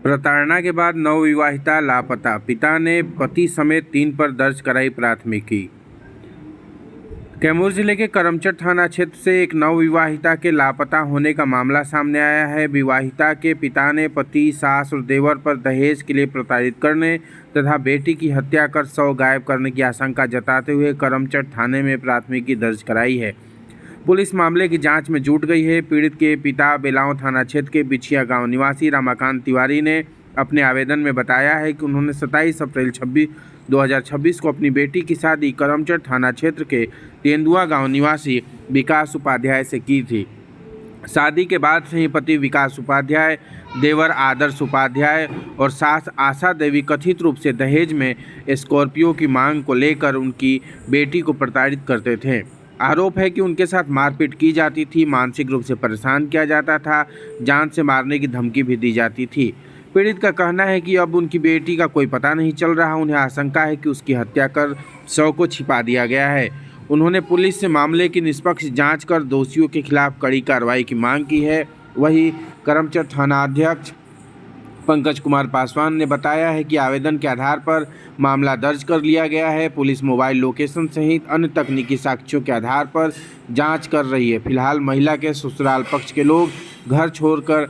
प्रताड़ना के बाद नवविवाहिता लापता, पिता ने पति समेत 3 पर दर्ज कराई प्राथमिकी। कैमूर जिले के करमचट थाना क्षेत्र से एक नवविवाहिता के लापता होने का मामला सामने आया है। विवाहिता के पिता ने पति, सास और देवर पर दहेज के लिए प्रताड़ित करने तथा बेटी की हत्या कर शव गायब करने की आशंका जताते हुए करमचट थाने में प्राथमिकी दर्ज कराई है। पुलिस मामले की जांच में जुट गई है। पीड़ित के पिता बेलांव थाना क्षेत्र के बिछिया गांव निवासी रमाकांत तिवारी ने अपने आवेदन में बताया है कि उन्होंने 27 अप्रैल 2026 को अपनी बेटी की शादी करमचट थाना क्षेत्र के तेंदुआ गांव निवासी विकास उपाध्याय से की थी। शादी के बाद से ही पति विकास उपाध्याय, देवर आदर्श उपाध्याय और सास आशा देवी कथित रूप से दहेज में स्कॉर्पियो की मांग को लेकर उनकी बेटी को प्रताड़ित करते थे। आरोप है कि उनके साथ मारपीट की जाती थी, मानसिक रूप से परेशान किया जाता था, जान से मारने की धमकी भी दी जाती थी। पीड़ित का कहना है कि अब उनकी बेटी का कोई पता नहीं चल रहा। उन्हें आशंका है कि उसकी हत्या कर शव को छिपा दिया गया है। उन्होंने पुलिस से मामले की निष्पक्ष जांच कर दोषियों के खिलाफ कड़ी कार्रवाई की मांग की है। वहीं करमचट थाना अध्यक्ष पंकज कुमार पासवान ने बताया है कि आवेदन के आधार पर मामला दर्ज कर लिया गया है। पुलिस मोबाइल लोकेशन सहित अन्य तकनीकी साक्ष्यों के आधार पर जांच कर रही है। फिलहाल महिला के ससुराल पक्ष के लोग घर छोड़कर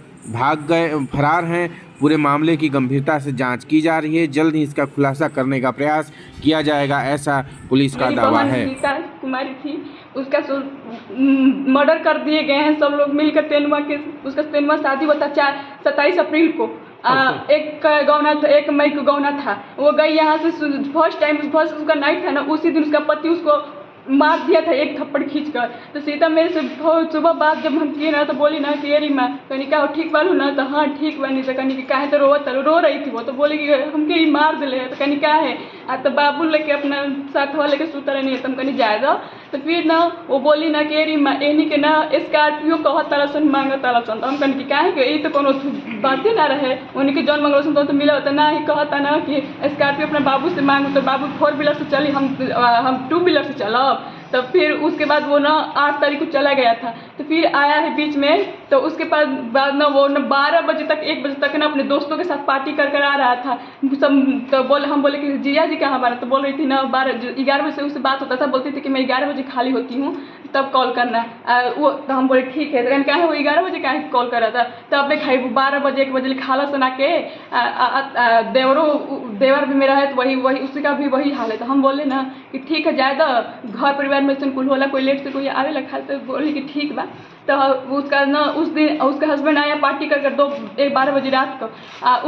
फरार हैं। पूरे मामले की गंभीरता से जांच की जा रही है। जल्द ही इसका खुलासा करने का प्रयास किया जाएगा, ऐसा पुलिस का दावा है। कुमारी थी, उसका मर्डर कर दिए गए हैं सब लोग मिलकर। उसका तेनुआ शादी हुआ था 27 अप्रैल को। एक मई को गौना था। वो गई यहाँ से फर्स्ट उसका नाइट था ना, उसी दिन उसका पति उसको मार दिया था एक थप्पड़ खींचकर। तो सीता मेरे से सुबह बात जब हम किए ना तो बोली ना कि अरे माँ कहीं का ठीक बालू ना, तो हाँ ठीक बनी। तो कहीं काहे तो रो रही थी वो, तो बोली कि हमके ही मार दिले है। तो कहीं का है तो बाबू लेके अपना साथ हो लेके सुतर नहीं है, तुम कहीं जाए दो। तो फिर ना वो बोली ना कि अरे माँ एनी के ना स्कॉर्पियो कह तारासन मांग तारासन। तो हम कहीं कि काहे कि तो कोनो बातें ना रहे उनके जौन मंगलसन तो मिला होता ना ही कहता ना कि स्कॉर्पियो अपने बाबू से मांगो। तो बाबू 4 व्हीलर से चली, हम 2 व्हीलर से चलो। तो फिर उसके बाद वो ना 8 तारीख को चला गया था। तो फिर आया है बीच में। तो उसके बाद ना वो ना 12 बजे तक 1 बजे तक ना अपने दोस्तों के साथ पार्टी कर आ रहा था सब। तो हम बोले कि जिया जी कहाँ हमारा। तो बोल रही थी ना 11 बजे से उससे बात होता था। बोलती थी कि मैं 11 बजे खाली होती हूँ तब कॉल करना। वो तो हम बोले ठीक है। तो कहे वो 11 बजे कहे कॉल कर रहा था। तब मैं खाई 12 बजे 1 बजे खाला सुना के देवर भी मेरा है तो वही उसका भी वही हाल है। तो हम बोले ना कि ठीक है ज़्यादा घर परिवार में से कुल होला, कोई लेट से कोई आवे लगा। तो बोली कि ठीक बा। तो उसका ना उस दिन उसका हस्बैंड आया पार्टी कर 12 बजे रात को।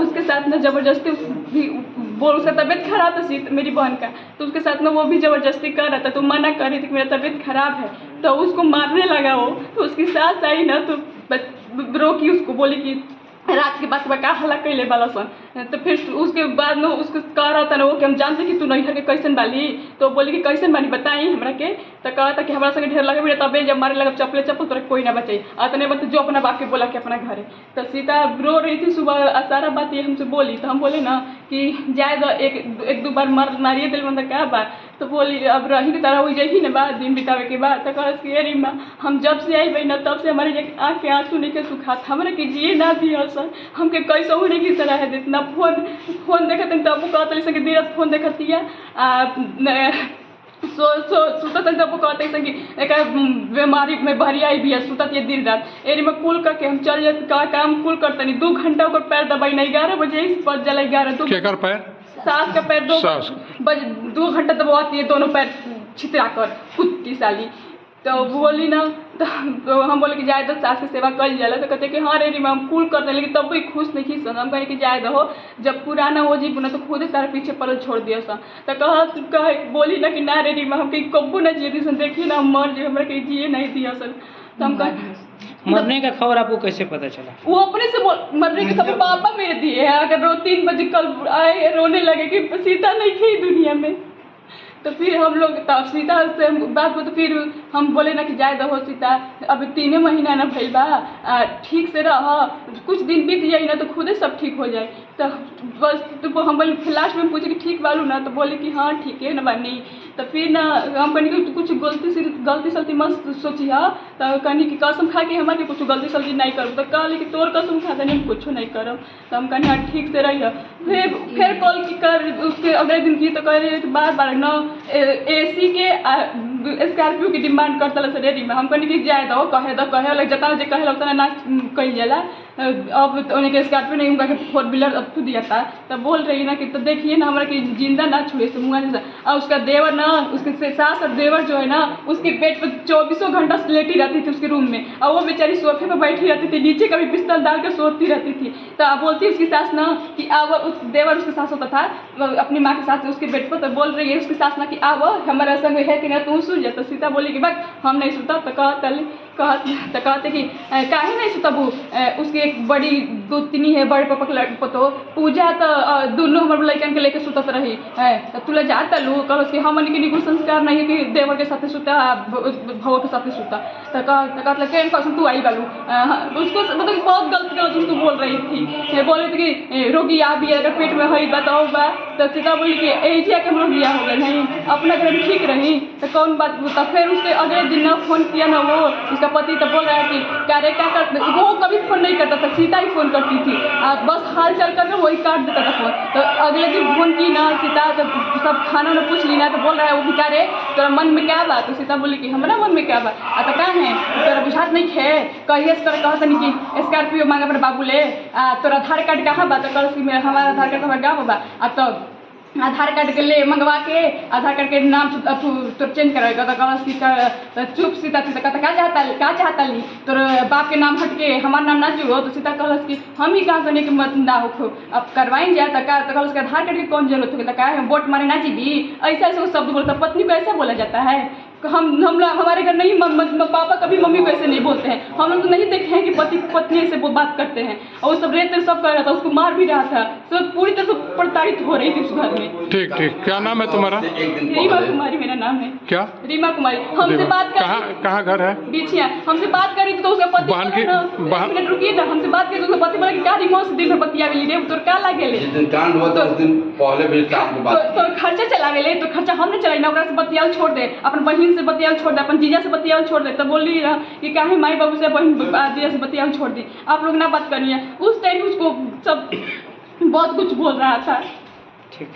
उसके साथ ना ज़बरदस्ती भी उसका तबीयत खराब था मेरी बहन का। तो उसके साथ में वो भी ज़बरदस्ती कर रहा था। तो मना कर रही थी कि मेरा तबीयत खराब है। तो उसको मारने लगा वो। तो उसकी सास आई ना तो रोकी उसको, बोली कि रात के बाद का हल्ला कैले वाला सन। तो फिर उसके बाद में उसको कह रहा था ना वो कि हम जानते कि तू नैहर के कैसन बाली। तो बोली कि कैसन बाली बताई हमरा के। तो कहा था कि हमारा संगे ढेर लगे मेरे तबे जब मारे लगा चप्पल तोरा कोई ना बचाई अतने बता जो अपना बाप के बोला कि अपना घर है। तो सीता रो रही थी सुबह, सारा बात ये हमसे बोली। तो हम बोले ना कि जाए एक दो बार मारिए दिल मतलब क्या बात। तो बोली अब रही की तरह हो जाएगी ना बाद दिन बितावे के बाद। तो कह अरे माँ हम जब से आई ना तब से हमारे आँख के आंसू नहीं के सुखा था। हमरा के जिए ना दिया सर हमके कैसे होने की तरह है जितना फोन देखत तब कहते सके दिन रात फोन देखती है। सुतत तब कहते सके एक बीमारी में भरी आई भी है सुतत ये दिन रात। एरी में कुल करके हम चल जाते काम कुल करते नहीं 2 घंटा ओकर पैर दबाई नहीं 11 बजे बज जाला 11 पैर सास का पैर 2 घंटा दबाती है दोनों पैर छितरा कर कुत्ती साली। तो बोली ना तो हम बोले कि जाए दो सास की सेवा कर जाला। तो कहते कि हाँ रे हम कुल करते लेकिन तब भी खुश नहीं खींच। हम कहे कि जाए दो जब पुराना हो जी ना तो खुद ही तारा पीछे पड़ल छोड़ दिया सन। तो बोली ना कि ना रे हम कहीं कब्बू ना जिए दी सन, देखिए ना मर जाए हमरा कहीं जिए नहीं दिया सन। तो हम मरने का खबर आपको कैसे पता चला? वो अपने से मरने की खबर पापा मेरे दिए है। अगर 3 बजे कल आए रोने लगे कि सीता नहीं थी दुनिया में। तो फिर हम लोग सीता से बात हो तो फिर हम बोले ना कि जाए दहो सीता, अभी 3 महीना ना भइल बा, ठीक से रह, कुछ दिन बीत जाई ना तो खुदे सब ठीक हो जाए। तो बस तो हम बोले, लास्ट में पूछे कि ठीक बालू ना, तो बोले कि हाँ ठीक है ना बानी। तो फिर ना हम कहनी कि कुछ गलती सलती मत सोची है, तो कहनी कि कसम खा के हमारे कुछ गलती सलती नहीं करब। तो कहली कि तोर कसम खा देनी हम कुछ नहीं करब। तो हम कहनी हाँ ठीक से रही। फिर कॉल की कर उसके अगले दिन की, तो कह रही कि बार बार न AC के स्कॉर्पियो की डिमांड करता ला रेडी में। हम कहनी कि जाए दो कहे लग जता जे कहे लगता ना कही जाला। अब उन्हें के स्कॉर्पियो नहीं, उनका 4 व्हीलर अब तो दिया था। तब बोल रही ना कि तो देखिए ना हमारा कि जिंदा ना छुए से मुँह जैसा। और उसका देवर ना, उसके सास और देवर जो है ना, उसके बेड पर 24 घंटा लेटी रहती थी उसके रूम में, और वो बेचारी सोफे पर बैठी रहती थी, नीचे कभी बिस्तर डाल कर सोती रहती थी। तो अब बोलती उसकी सास ना कि अब उस देवर उसके सास होता था अपनी माँ के साथ उसके बेड पर। तो बोल रही है उसकी सास ना कि अब हमारा संग है कि ना तू सुन जा। तो सीता बोली कि बस हम नहीं सुता। तो कहते कि काहे नहीं सुतबू, उसकी एक बड़ी गोतनी है, बड़े पापा के पतो पूजा, तो दोनों हमारे लड़कन के लेके सुतत रही है। तो तुला जाता लू कह कि हमन के निकुल संस्कार नहीं है कि देवर के साथ सुता, भव के साथ सुता। तो कहते केन कसम तू आई बालू, उसको मतलब बहुत गलत उसको बोल रही थी। बोले थे कि रोगिया भी अगर पेट में है बताओ बा। तो सीता बोली कि एजिया के हम रोगिया हो गए नहीं, अपना घर ठीक रही तो कौन बात बता। फिर उसके अगले दिन ना फोन किया ना वो उसका पति, तो बोल रहा है कि क्या करते, वो कभी फोन नहीं करता था, सीता ही फोन करती थी। बस हाल चाल कर वही काट देता था फोन। तो अगले दिन फोन की ना सीता, तो सब खाना ना पूछ ली ना। तो बोल रहा है वो कि रे तोरा मन में क्या बात। तो सीता बोली कि हमारा मन में क्या बात, तो क्या है तोरा बुझात नहीं है, कहिए कर कहता नहीं कि स्कॉर्पियो मांगा अपने बाबू ले, तोरा आधार कार्ड कहाँ बा। तो कल हमारा आधार कार्ड हमारा गाँव बा। तो आधार कार्ड के ले मंगवा के आधार कार्ड के नाम तो चेंज कराएगा। तो कहला चुप सीता। सीता कहता क्या चाहता ली तोर बाप के नाम हट के हमारा नाम ना जुड़ो। तो सीता कहलस कि हम ही कहाँ करने के मत ना हो, अब करवाएं जाए। तो कहलस कि आधार कार्ड की कौन जरूरत होगी, तो क्या है वोट मारे ना जीबी, ऐसा ऐसा शब्द बोलता। पत्नी को ऐसा बोला जाता है। हमारे घर नहीं, पापा कभी मम्मी को ऐसे नहीं बोलते हैं। हम लोग तो नहीं देखे हैं कि पति पत्नी ऐसे वो बात करते हैं। और वो सब रेत सब कर रहा था, उसको मार भी रहा था, सब पूरी तरह से प्रताड़ित हो रही थी उस घर में। ठीक ठीक, क्या नाम है तुम्हारा? रीमा कुमारी मेरा नाम है। क्या? रीमा कुमारी। हमसे बात कर, कहाँ घर है? बिछिया। हमसे बात करी तो उसका पति बहन की मिनट रुकिए ना, हमसे बात करी तो उसका पति बोला कि क्या रिमोट से दिन में बतिया मिली रे, तो क्या लागे ले, जिस दिन कांड हुआ था उस दिन पहले भी आपको बात तो खर्चा चला गेले। तो खर्चा हमने चलाई ना, ओकरा से बतियाल छोड़ दे, अपन बहन से बतियाल छोड़ दे, अपन जीजा से बतियाल छोड़ दे। तो बोल रही कि काहे माई बाबू से बहन जीजा से बतियाल छोड़ दी, आप लोग ना बात करिए। उस टाइम उसको सब बहुत कुछ बोल रहा था। ठीक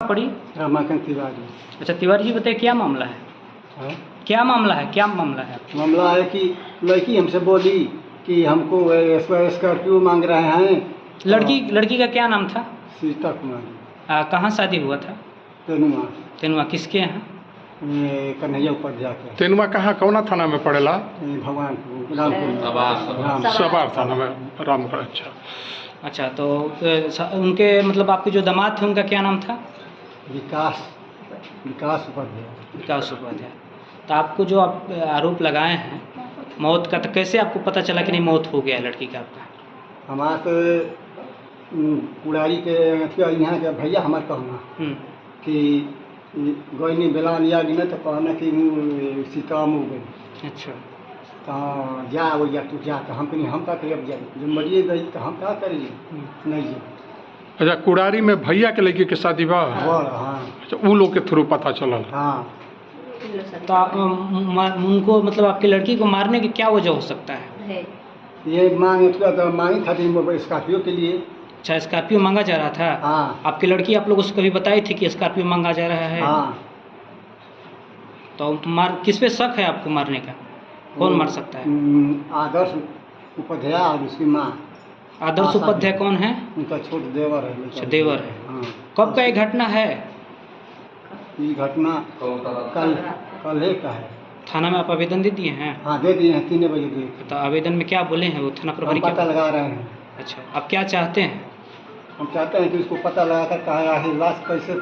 पड़ी रमाकांत तिवारी। अच्छा तिवारी जी बताइए क्या मामला है? हाँ? क्या मामला है? मामला है कि लड़की हमसे बोली कि हमको स्कॉर्पियो मांग रहे हैं। लड़की का क्या नाम था? सीता कुमारी। कहाँ शादी हुआ था? तेनुआ। किसके यहाँ? ये कन्हैया उपाध्याय के। तेनुआ कहाँ, कौना थाना में पड़ेला? भगवानपुर, रामपुर। सबार थाना में, रामगढ़। अच्छा तो उनके मतलब आपके जो दामाद थे उनका क्या नाम था? विकास उपाध्याय। विकास उपाध्याय। तो आपको जो आप आरोप लगाए हैं मौत का, तो कैसे आपको पता चला कि नहीं मौत हो गया लड़की का आपका? हमारे से कुड़ारी के यहाँ के भैया हमारे कहना कि गोइनी बेलान या गिना तो कहना कि सीता मुँह गई। अच्छा तो जा वो या तू जा। तो हम कहीं हम क्या करिए, अब जाए जब मरिए गई तो हम क्या करिए, नहीं जी। अच्छा, कुड़ारी में भैया के लड़की के शादी बा? हाँ। अच्छा, वो लोग के थ्रू पता चलल? हाँ। तो उनको मतलब आपकी लड़की को मारने की क्या वजह हो सकता है? ये मांगी खातिर स्कॉर्पियो के लिए। अच्छा स्कॉर्पियो मांगा जा रहा था? हाँ। आपकी लड़की आप लोग उसको कभी बताई थी कि स्कॉर्पियो मांगा जा रहा है? हाँ। तो किस पे शक है आपको मारने का? कौन मार सकता है? आदर्श उपाध्याय और उसकी माँ। आदर्श उपाध्याय कौन है? उनका छोट देवर है। अच्छा देवर है। हाँ। कब का ये घटना है? ये घटना कल का है। थाना में आप आवेदन दे दिए हैं? हाँ दे दिए हैं, 3 बजे दिए। तो आवेदन में क्या बोले हैं वो थाना प्रभारी? पता लगा रहे हैं। अच्छा आप क्या चाहते हैं? हम चाहते हैं कि उसको पता लगा कर कहाँ आखिर लाश कैसे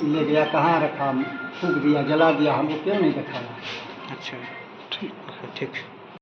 ले गया, कहाँ रखा, फूंक दिया, जला दिया, हमको क्यों नहीं दिखाया। अच्छा ठीक।